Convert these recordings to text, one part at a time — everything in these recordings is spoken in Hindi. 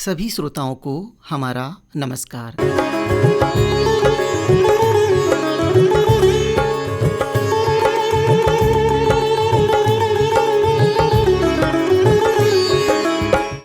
सभी श्रोताओं को हमारा नमस्कार।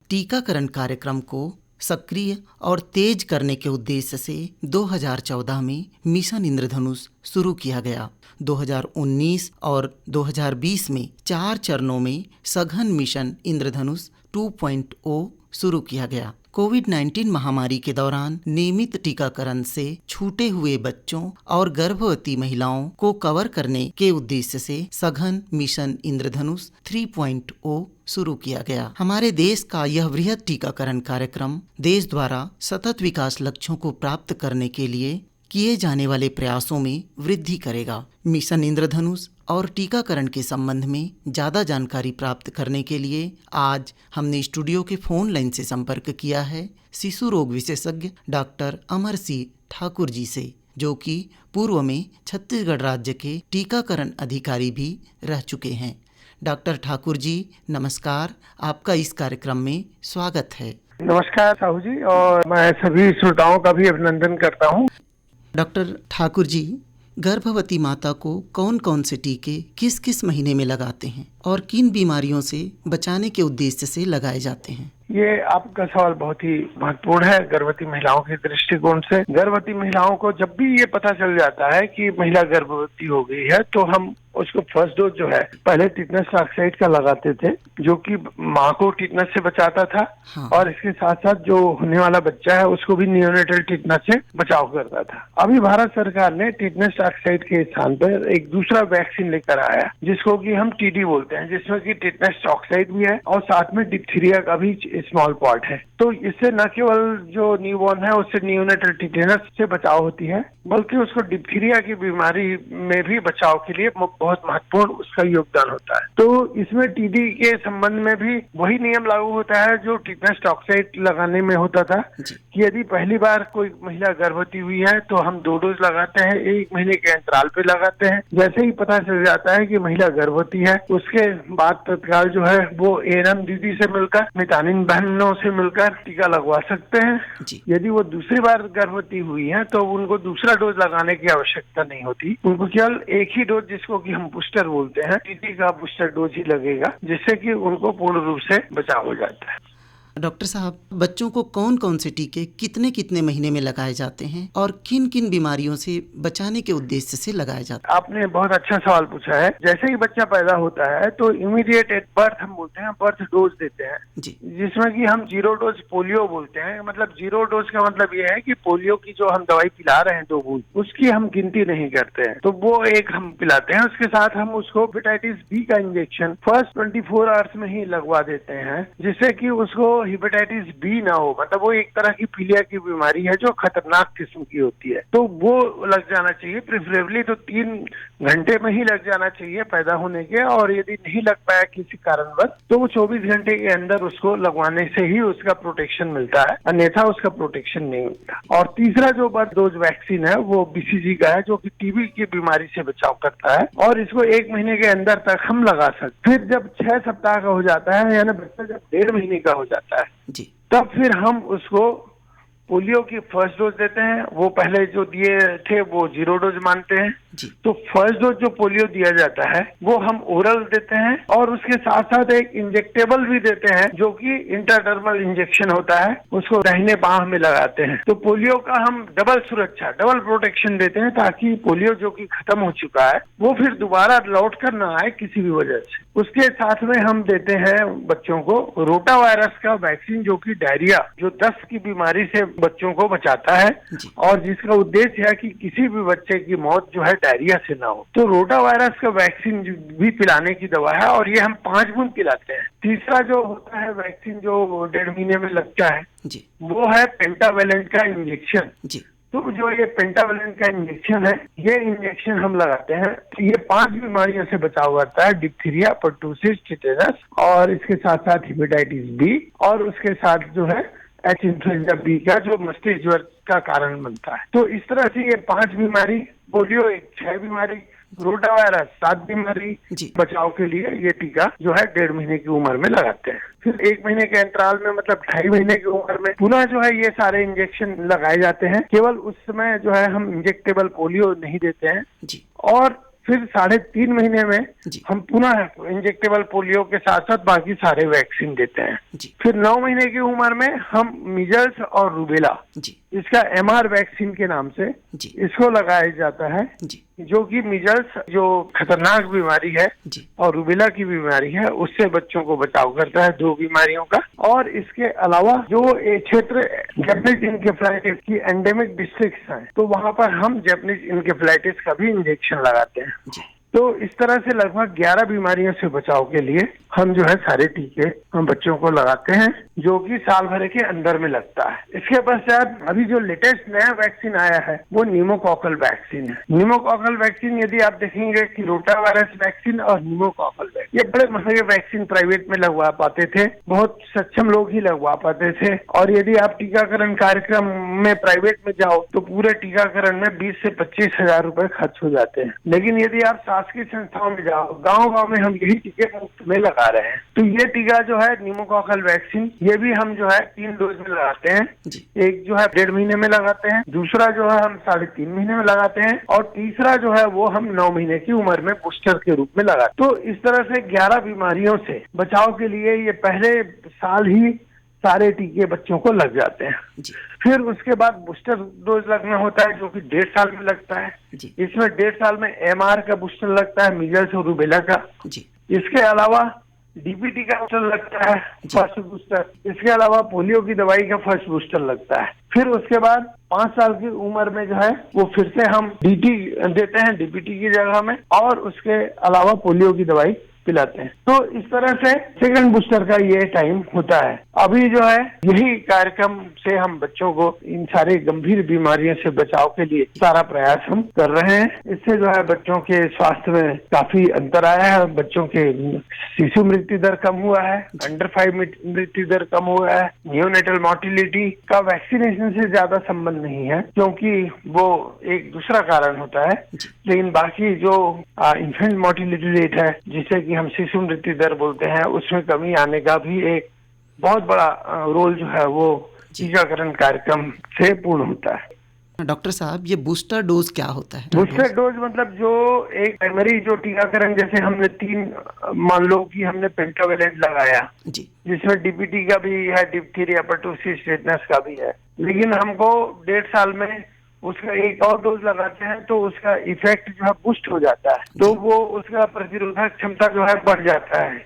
टीकाकरण कार्यक्रम को सक्रिय और तेज करने के उद्देश्य से 2014 में मिशन इंद्रधनुष शुरू किया गया। 2019 और 2020 में 4 चरणों में सघन मिशन इंद्रधनुष 2.0 शुरू किया गया। कोविड-19 महामारी के दौरान नियमित टीकाकरण से छूटे हुए बच्चों और गर्भवती महिलाओं को कवर करने के उद्देश्य से सघन मिशन इंद्रधनुष 3.0 शुरू किया गया। हमारे देश का यह वृहद टीकाकरण कार्यक्रम देश द्वारा सतत विकास लक्ष्यों को प्राप्त करने के लिए किए जाने वाले प्रयासों में वृद्धि करेगा। मिशन इंद्रधनुष और टीकाकरण के संबंध में ज़्यादा जानकारी प्राप्त करने के लिए आज हमने स्टूडियो के फोन लाइन से संपर्क किया है शिशु रोग विशेषज्ञ डॉक्टर अमर सिंह ठाकुर जी से, जो कि पूर्व में छत्तीसगढ़ राज्य के टीकाकरण अधिकारी भी रह चुके हैं। डॉक्टर ठाकुर जी नमस्कार, आपका इस कार्यक्रम में स्वागत है। नमस्कार साहू जी, और मैं सभी श्रोताओं का भी अभिनंदन करता हूँ। डॉक्टर ठाकुर जी, गर्भवती माता को कौन कौन से टीके किस किस महीने में लगाते हैं और किन बीमारियों से बचाने के उद्देश्य से लगाए जाते हैं? ये आपका सवाल बहुत ही महत्वपूर्ण है। गर्भवती महिलाओं के दृष्टिकोण से गर्भवती महिलाओं को जब भी ये पता चल जाता है कि महिला गर्भवती हो गई है, तो हम उसको फर्स्ट डोज जो है पहले टिटनेस टॉक्साइड का लगाते थे, जो कि माँ को टिटनेस से बचाता था। हाँ। और इसके साथ साथ जो होने वाला बच्चा है उसको भी नियोनेटल टिटनेस से बचाव करता था। अभी भारत सरकार ने टिटनेस टॉक्साइड के स्थान पर एक दूसरा वैक्सीन लेकर आया, जिसको कि हम टीडी बोलते हैं, जिसमें कि टिटनेस टॉक्साइड भी है और साथ में डिप्थीरिया का भी स्मॉल पॉट है। तो इससे न केवल जो न्यूबॉर्न है उससे नियोनेटल टिटेनस से बचाव होती है, बल्कि उसको डिप्थीरिया की बीमारी में भी बचाव के लिए बहुत महत्वपूर्ण उसका योगदान होता है। तो इसमें टीडी के संबंध में भी वही नियम लागू होता है जो टिटनेस टॉक्साइड लगाने में होता था, कि यदि पहली बार कोई महिला गर्भवती हुई है तो हम 2 डोज लगाते हैं, 1 महीने के अंतराल पे लगाते हैं। जैसे ही पता चल जाता है कि महिला गर्भवती है, उसके बाद तत्काल जो है वो एएनएम दीदी से मिलकर, मितानिन बहनों से मिलकर टीका लगवा सकते हैं। यदि वो दूसरी बार गर्भवती हुई है तो उनको दूसरा डोज लगाने की आवश्यकता नहीं होती, उनको केवल एक ही डोज, जिसको कि हम बूस्टर बोलते हैं, टीटी का बूस्टर डोज ही लगेगा, जिससे कि उनको पूर्ण रूप से बचाव हो जाता है। डॉक्टर साहब, बच्चों को कौन कौन से टीके कितने कितने महीने में लगाए जाते हैं और किन किन बीमारियों से बचाने के उद्देश्य से लगाए जाते हैं? आपने बहुत अच्छा सवाल पूछा है। जैसे ही बच्चा पैदा होता है तो इमीडिएट एट बर्थ हम बोलते हैं, बर्थ डोज देते हैं, जिसमें कि हम 0 डोज पोलियो बोलते हैं। मतलब 0 डोज का मतलब ये है कि पोलियो की जो हम दवाई पिला रहे हैं 2 बूंद, उसकी हम गिनती नहीं करते हैं, तो वो एक हम पिलाते हैं। उसके साथ हम उसको हेपेटाइटिस बी का इंजेक्शन फर्स्ट 24 आवर्स में ही लगवा देते हैं, जिससे कि उसको हेपेटाइटिस बी ना हो। मतलब वो एक तरह की पीलिया की बीमारी है जो खतरनाक किस्म की होती है, तो वो लग जाना चाहिए। प्रेफरेबली तो 3 घंटे में ही लग जाना चाहिए पैदा होने के, और यदि नहीं लग पाया किसी कारणवश तो वो 24 घंटे के अंदर उसको लगवाने से ही उसका प्रोटेक्शन मिलता है, अन्यथा उसका प्रोटेक्शन नहीं मिलता। और तीसरा जो बर्थ डोज वैक्सीन है वो बीसीजी का है, जो कि टीबी की बीमारी से बचाव करता है, और इसको 1 महीने के अंदर तक हम लगा सकते। फिर जब 6 सप्ताह का हो जाता है, यानी बच्चा जब 1.5 महीने का हो जाता है, तब फिर हम उसको पोलियो की फर्स्ट डोज देते हैं। वो पहले जो दिए थे वो 0 डोज मानते हैं, तो फर्स्ट डोज जो पोलियो दिया जाता है वो हम ओरल देते हैं, और उसके साथ साथ एक इंजेक्टेबल भी देते हैं, जो कि इंट्राडर्मल इंजेक्शन होता है, उसको दाहिने बाह में लगाते हैं। तो पोलियो का हम डबल सुरक्षा, डबल प्रोटेक्शन देते हैं, ताकि पोलियो जो कि खत्म हो चुका है वो फिर दोबारा लौट कर ना आए किसी भी वजह से। उसके साथ में हम देते हैं बच्चों को रोटा वायरस का वैक्सीन, जो कि डायरिया, जो दस्त की बीमारी से बच्चों को बचाता है, और जिसका उद्देश्य है कि किसी भी बच्चे की मौत जो है डायरिया से ना हो। तो रोटा वायरस का वैक्सीन भी पिलाने की दवा है, और ये हम 5 बूंद पिलाते हैं। तीसरा जो होता है वैक्सीन जो 1.5 महीने में लगता है, वो है पेंटावेलेंट का इंजेक्शन। तो जो ये पेंटावेलेंट का इंजेक्शन है, ये इंजेक्शन हम लगाते हैं। ये 5 बीमारियों से बचाव करता है, डिप्थीरिया, पर्टूसिस, टिटेनस, और इसके साथ साथ हेपेटाइटिस बी, और उसके साथ जो है एच इन्फ्लुएंजा बी का, जो मस्तिष्क ज्वर का कारण बनता है। तो इस तरह से ये 5 बीमारी, पोलियो एक 6 बीमारी, रोटा वायरस 7 बीमारी बचाव के लिए ये टीका जो है 1.5 महीने की उम्र में लगाते हैं। फिर 1 महीने के अंतराल में मतलब 2.5 महीने की उम्र में पुनः जो है ये सारे इंजेक्शन लगाए जाते हैं। केवल उस समय जो है हम इंजेक्टेबल पोलियो नहीं देते हैं और फिर 3.5 महीने में हम पुनः इंजेक्टेबल पोलियो के साथ साथ बाकी सारे वैक्सीन देते हैं। फिर 9 महीने की उम्र में हम मीजल्स और रूबेला इसका MR वैक्सीन के नाम से इसको लगाया जाता है, जो कि मीजल्स जो खतरनाक बीमारी है और रूबेला की बीमारी है उससे बच्चों को बचाव करता है, 2 बीमारियों का। और इसके अलावा जो क्षेत्र जैपनीज इंकेफेलाइटिस की एंडेमिक डिस्ट्रिक्ट्स हैं तो वहाँ पर हम जैपनीज इंकेफेलाइटिस का भी इंजेक्शन लगाते हैं। तो इस तरह से लगभग 11 बीमारियों से बचाव के लिए हम जो है सारे टीके हम बच्चों को लगाते हैं, जो कि साल भर के अंदर में लगता है। इसके पश्चात अभी जो लेटेस्ट नया वैक्सीन आया है वो न्यूमोकॉकल वैक्सीन है। न्यूमोकॉकल वैक्सीन यदि आप देखेंगे कि रोटा वायरस वैक्सीन और न्यूमोकॉकल वैक्सीन, ये बड़े महंगे वैक्सीन प्राइवेट में लगवा पाते थे, बहुत सक्षम लोग ही लगवा पाते थे। और यदि आप टीकाकरण कार्यक्रम में प्राइवेट में जाओ तो पूरे टीकाकरण में 20 से 25 हजार रुपए खर्च हो जाते हैं। लेकिन यदि आप शासकीय संस्थाओं में जाओ, गांव-गांव में हम यही टीके मुफ्त में लगा रहे हैं। तो ये टीका जो है न्यूमोकॉकल वैक्सीन, ये भी हम जो है 3 डोज में लगाते हैं। एक जो है 1.5 महीने में लगाते हैं, दूसरा जो है हम 3.5 महीने में लगाते हैं और तीसरा जो है वो हम 9 महीने की उम्र में बूस्टर के रूप में लगाते हैं। तो इस तरह से 11 बीमारियों से बचाव के लिए ये पहले साल ही सारे टीके बच्चों को लग जाते हैं। फिर उसके बाद बूस्टर डोज लगना होता है, जो कि 1.5 साल में लगता है। इसमें 1.5 साल में MR का बूस्टर लगता है, मीजल्स और रूबेला का। इसके अलावा DPT का बूस्टर लगता है, फर्स्ट बूस्टर। इसके अलावा पोलियो की दवाई का फर्स्ट बूस्टर लगता है। फिर उसके बाद 5 साल की उम्र में जो है वो फिर से हम DT देते हैं DPT की जगह में, और उसके अलावा पोलियो की दवाई पिलाते हैं। तो इस तरह से सेकंड बूस्टर का ये टाइम होता है। अभी जो है यही कार्यक्रम से हम बच्चों को इन सारे गंभीर बीमारियों से बचाव के लिए सारा प्रयास हम कर रहे हैं। इससे जो है बच्चों के स्वास्थ्य में काफी अंतर आया है। बच्चों के शिशु मृत्यु दर कम हुआ है, अंडर 5 मृत्यु दर कम हुआ है। नियोनेटल मोर्टिलिटी का वैक्सीनेशन से ज्यादा संबंध नहीं है, क्योंकि वो एक दूसरा कारण होता है। लेकिन बाकी जो इन्फेंट मोर्टिलिटी रेट है, जिसे कि हम शिशु मृत्यु दर बोलते हैं, उसमें कमी आने का भी एक बहुत बड़ा रोल जो है वो टीकाकरण कार्यक्रम से पूर्ण होता है। डॉक्टर साहब, ये बूस्टर डोज क्या होता है? बूस्टर डोज मतलब जो एक प्राइमरी जो टीकाकरण, जैसे हमने 3 मान लो कि हमने पेंटावेलेंट लगाया जिसमें DPT का भी है, डिप्थीरिया, परटूसिस, टेटनस का भी है, लेकिन हमको 1.5 साल में उसका एक और डोज लगाते हैं तो उसका इफेक्ट जो है बूस्ट हो जाता है। तो वो उसका प्रतिरोधक क्षमता जो है बढ़ जाता है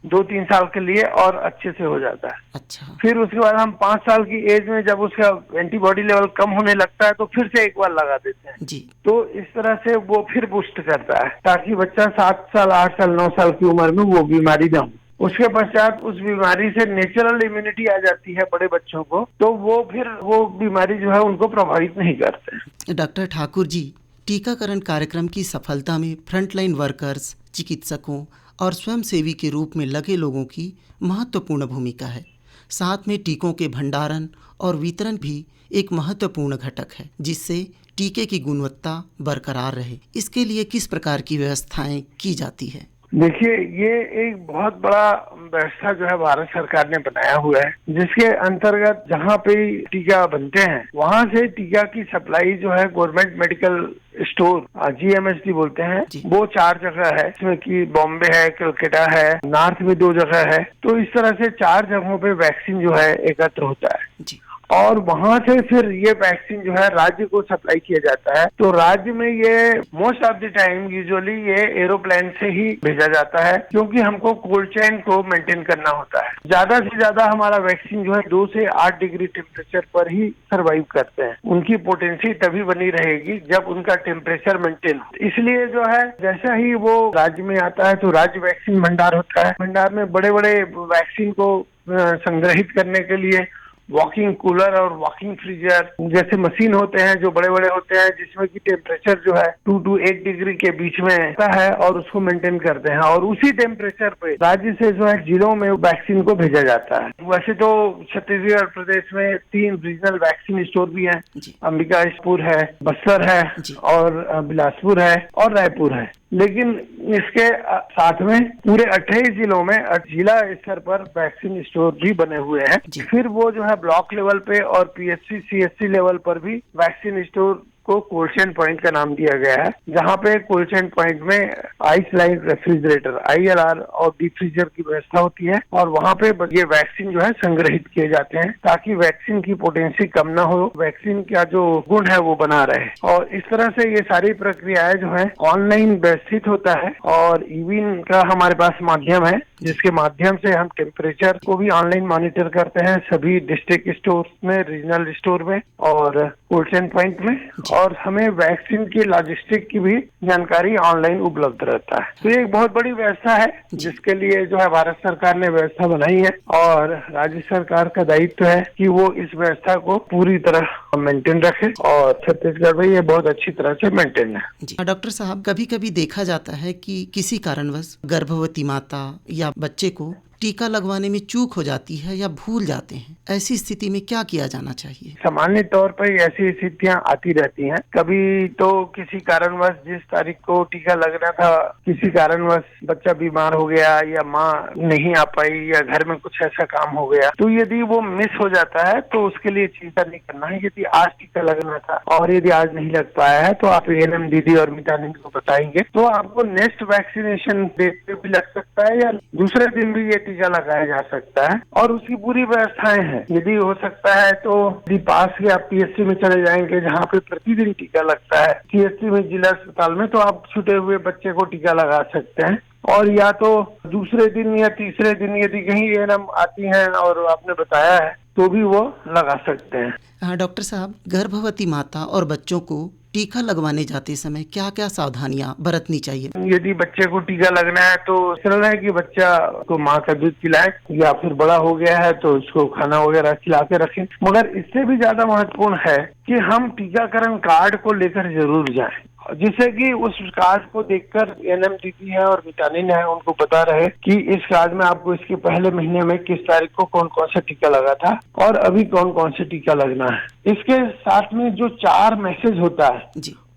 2-3 साल के लिए और अच्छे से हो जाता है। अच्छा। फिर उसके बाद हम 5 साल की एज में जब उसका एंटीबॉडी लेवल कम होने लगता है तो फिर से एक बार लगा देते हैं। तो इस तरह से वो फिर बूस्ट करता है, ताकि बच्चा 7 साल, 8 साल, 9 साल की उम्र में वो बीमारी न हो। उसके पश्चात उस बीमारी से नेचुरल इम्यूनिटी आ जाती है बड़े बच्चों को, तो वो फिर वो बीमारी जो है उनको प्रभावित नहीं करते। डॉक्टर ठाकुर जी, टीकाकरण कार्यक्रम की सफलता में फ्रंटलाइन वर्कर्स, चिकित्सकों और स्वयंसेवी के रूप में लगे लोगों की महत्वपूर्ण भूमिका है। साथ में टीकों के भंडारण और वितरण भी एक महत्वपूर्ण घटक है, जिससे टीके की गुणवत्ता बरकरार रहे। इसके लिए किस प्रकार की व्यवस्थाएं की जाती है? देखिए, ये एक बहुत बड़ा व्यवस्था जो है भारत सरकार ने बनाया हुआ है, जिसके अंतर्गत जहाँ पे टीका बनते हैं वहाँ से टीका की सप्लाई जो है गवर्नमेंट मेडिकल स्टोर, GMSD बोलते हैं, वो 4 जगह है, इसमें कि बॉम्बे है, कलकत्ता है, नॉर्थ में 2 जगह है। तो इस तरह से 4 जगहों पे वैक्सीन जो है एकत्र होता है और वहाँ से फिर ये वैक्सीन जो है राज्य को सप्लाई किया जाता है। तो राज्य में ये most of the time usually ये एरोप्लेन से ही भेजा जाता है, क्योंकि हमको कोल्ड चेन को मेंटेन करना होता है। ज्यादा से ज्यादा हमारा वैक्सीन जो है 2 से 8 डिग्री टेम्परेचर पर ही सर्वाइव करते हैं। उनकी पोटेंसी तभी बनी रहेगी जब उनका टेम्परेचर मेंटेन हो। इसलिए जो है जैसा ही वो राज्य में आता है तो राज्य वैक्सीन भंडार होता है। भंडार में बड़े बड़े वैक्सीन को संग्रहित करने के लिए वॉकिंग कूलर और वॉकिंग फ्रीजर जैसे मशीन होते हैं जो बड़े बड़े होते हैं, जिसमें की टेम्परेचर जो है 2 to 8 डिग्री के बीच में रहता है और उसको मेंटेन करते हैं, और उसी टेम्परेचर पे राज्य से जो है जिलों में वैक्सीन को भेजा जाता है। वैसे तो छत्तीसगढ़ प्रदेश में 3 रीजनल वैक्सीन स्टोर भी हैं, अंबिकापुर है, बस्तर है और बिलासपुर है और रायपुर है। लेकिन इसके साथ में पूरे 28 जिलों में जिला स्तर पर वैक्सीन स्टोर भी बने हुए हैं। फिर वो जो है ब्लॉक लेवल पे और पीएचसी सीएचसी लेवल पर भी वैक्सीन स्टोर को कोल्ड चेन पॉइंट का नाम दिया गया है, जहाँ पे कोल्ड चेन पॉइंट में आइस लाइन रेफ्रिजरेटर ILR और डीप फ्रीजर की व्यवस्था होती है, और वहाँ पे ये वैक्सीन जो है संग्रहित किए जाते हैं ताकि वैक्सीन की पोटेंसी कम ना हो, वैक्सीन का जो गुण है वो बना रहे। और इस तरह से ये सारी प्रक्रियाएं जो है ऑनलाइन व्यवस्थित होता है, और इविन का हमारे पास माध्यम है जिसके माध्यम से हम टेम्परेचर को भी ऑनलाइन मॉनिटर करते हैं सभी डिस्ट्रिक्ट स्टोर में, रीजनल स्टोर में और कोल्ड चेन पॉइंट में, और हमें वैक्सीन की लॉजिस्टिक की भी जानकारी ऑनलाइन उपलब्ध रहता है। तो ये एक बहुत बड़ी व्यवस्था है जिसके लिए जो है भारत सरकार ने व्यवस्था बनाई है, और राज्य सरकार का दायित्व है कि वो इस व्यवस्था को पूरी तरह मेंटेन रखे, और छत्तीसगढ़ में ये बहुत अच्छी तरह से मेंटेन है। डॉक्टर साहब, कभी कभी देखा जाता है कि किसी कारणवश गर्भवती माता या बच्चे को टीका लगवाने में चूक हो जाती है या भूल जाते हैं, ऐसी स्थिति में क्या किया जाना चाहिए? सामान्य तौर पर ऐसी स्थितियां आती रहती हैं। कभी तो किसी कारणवश जिस तारीख को टीका लगना था, किसी कारणवश बच्चा बीमार हो गया या माँ नहीं आ पाई या घर में कुछ ऐसा काम हो गया, तो यदि वो मिस हो जाता है तो उसके लिए चिंता नहीं करना है। यदि आज टीका लगना था और यदि आज नहीं लग पाया है तो आप ANM दीदी और मितानिन को बताएंगे, तो आपको नेक्स्ट वैक्सीनेशन डेट पे भी लग सकता है या दूसरे दिन भी ये टीका लगाया जा सकता है, और उसकी पूरी व्यवस्थाएं हैं। यदि हो सकता है तो यदि पास के आप PSC में चले जाएंगे जहाँ पे प्रतिदिन टीका लगता है, CSC में जिला अस्पताल में, तो आप छूटे हुए बच्चे को टीका लगा सकते हैं। और या तो दूसरे दिन या तीसरे दिन यदि कहीं ANM आती हैं और आपने बताया है तो भी वो लगा सकते हैं। डॉक्टर साहब, गर्भवती माता और बच्चों को टीका लगवाने जाते समय क्या क्या सावधानियां बरतनी चाहिए? यदि बच्चे को टीका लगना है तो सरल है कि बच्चा को माँ का दूध पिलाए, या फिर बड़ा हो गया है तो उसको खाना वगैरह खिला के रखें। मगर इससे भी ज्यादा महत्वपूर्ण है कि हम टीकाकरण कार्ड को लेकर जरूर जाएं, जिससे कि उस कार्ड को देखकर ANM दीदी है और मितानिन है उनको पता रहे कि इस कार्ड में आपको इसके पहले महीने में किस तारीख को कौन कौन सा टीका लगा था और अभी कौन कौन से टीका लगना है। इसके साथ में जो 4 मैसेज होता है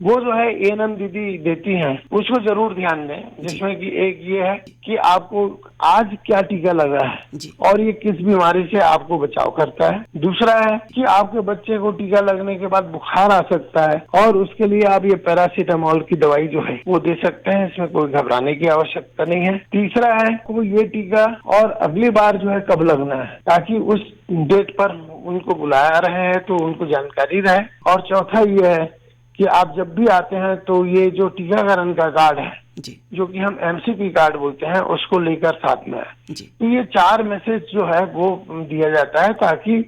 वो जो है ANM दीदी देती हैं, उसको जरूर ध्यान दें, जिसमें कि एक ये है कि आपको आज क्या टीका लगा है और ये किस बीमारी से आपको बचाव करता है। दूसरा है कि आपके बच्चे को टीका लगने के बाद बुखार आ सकता है और उसके लिए आप ये पैरासीटामोल की दवाई जो है वो दे सकते हैं, इसमें कोई घबराने की आवश्यकता नहीं है। तीसरा है वो ये टीका और अगली बार जो है कब लगना है, ताकि उस डेट पर उनको बुलाया रहे हैं तो उनको जानकारी रहे। और चौथा ये है कि आप जब भी आते हैं तो ये जो टीकाकरण का कार्ड है जो कि हम MCP कार्ड बोलते हैं उसको लेकर साथ में है। तो ये 4 मैसेज जो है वो दिया जाता है ताकि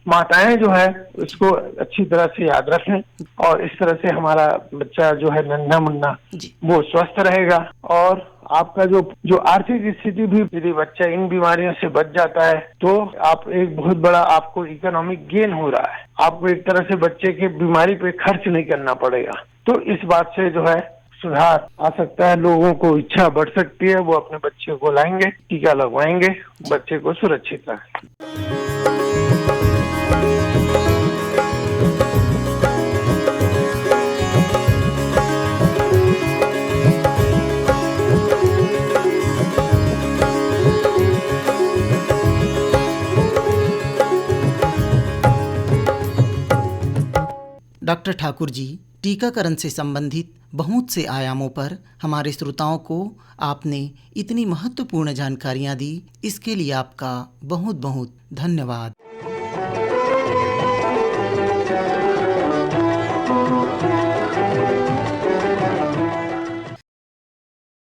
माताएं जो है इसको अच्छी तरह से याद रखें, और इस तरह से हमारा बच्चा जो है नन्हा मुन्ना वो स्वस्थ रहेगा। और आपका जो आर्थिक स्थिति भी, यदि बच्चा इन बीमारियों से बच जाता है तो आप एक बहुत बड़ा आपको इकोनॉमिक गेन हो रहा है, आपको एक तरह से बच्चे के बीमारी पे खर्च नहीं करना पड़ेगा। तो इस बात से जो है सुधार आ सकता है, लोगों को इच्छा बढ़ सकती है, वो अपने बच्चे को लाएंगे, टीका लगवाएंगे, बच्चे को सुरक्षित रखें। डॉक्टर ठाकुर जी, टीकाकरण से संबंधित बहुत से आयामों पर हमारे श्रोताओं को आपने इतनी महत्वपूर्ण जानकारियां दी, इसके लिए आपका बहुत बहुत धन्यवाद।